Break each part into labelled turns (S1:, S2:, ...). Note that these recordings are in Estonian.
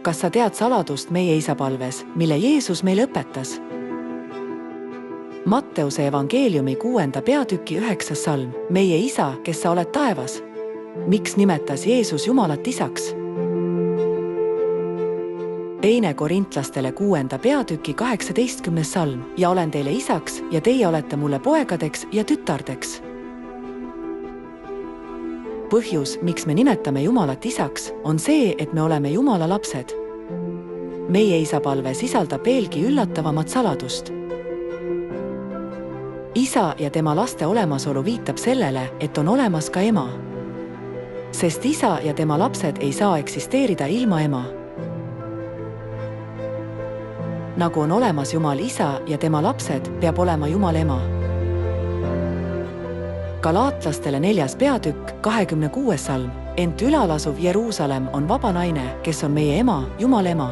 S1: Kas sa tead saladust meie isapalves, mille Jeesus meile õpetas? Matteuse evangeeliumi 6. peatüki 9. salm. Meie isa, kes sa oled taevas. Miks nimetas Jeesus Jumalat isaks? 2. Korintlastele 6. peatüki 18. salm. Ja olen teile isaks ja teie olete mulle poegadeks ja tütardeks. Põhjus, miks me nimetame Jumalat isaks, on see, et me oleme Jumala lapsed. Meie isapalve sisaldab veelgi üllatavamat saladust. Isa ja tema laste olemasolu viitab sellele, et on olemas ka ema. Sest isa ja tema lapsed ei saa eksisteerida ilma ema. Nagu on olemas Jumal isa ja tema lapsed, peab olema Jumal ema. Galaatlastele 4. peatükk 26. salm. Ent ülalasuv Jeruusalemm on vaba naine, kes on meie ema, Jumal ema.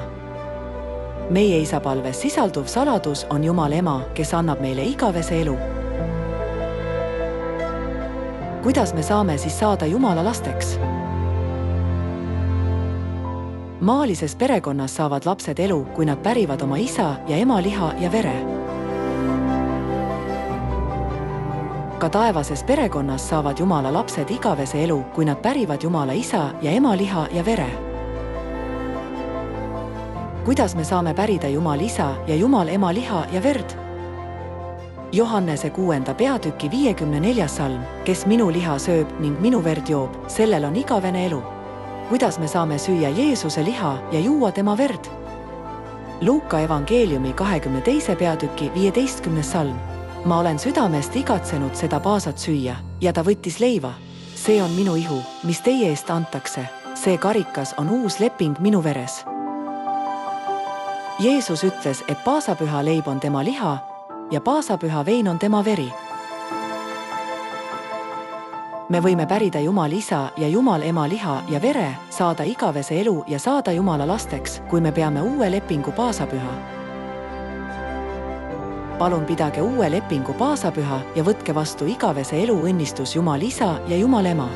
S1: Meie isapalves sisalduv saladus on Jumal ema, kes annab meile igavese elu. Kuidas me saame siis saada Jumala lasteks? Maalises perekonnas saavad lapsed elu, kui nad pärivad oma isa ja ema liha ja vere. Ka taevases perekonnas saavad Jumala lapsed igavese elu, kui nad pärivad Jumala isa ja ema liha ja vere. Kuidas me saame pärida Jumal isa ja Jumal ema liha ja verd? Johannese 6. peatüki 54. salm. Kes minu liha sööb ning minu verd joob, sellel on igavene elu. Kuidas me saame süüa Jeesuse liha ja juua tema verd? Luuka evangeeliumi 22. peatüki 15. salm. Ma olen südamest igatsenud seda paasat süüa ja ta võttis leiva. See on minu ihu, mis teie eest antakse. See karikas on uus leping minu veres. Jeesus ütles, et paasapüha leib on tema liha ja paasapüha vein on tema veri. Me võime pärida Jumal isa ja Jumal ema liha ja vere, saada igavese elu ja saada Jumala lasteks, kui me peame uue lepingu paasapüha. Palun pidage uue lepingu paasapüha ja võtke vastu igavese elu õnnistus Jumal isa ja Jumal ema.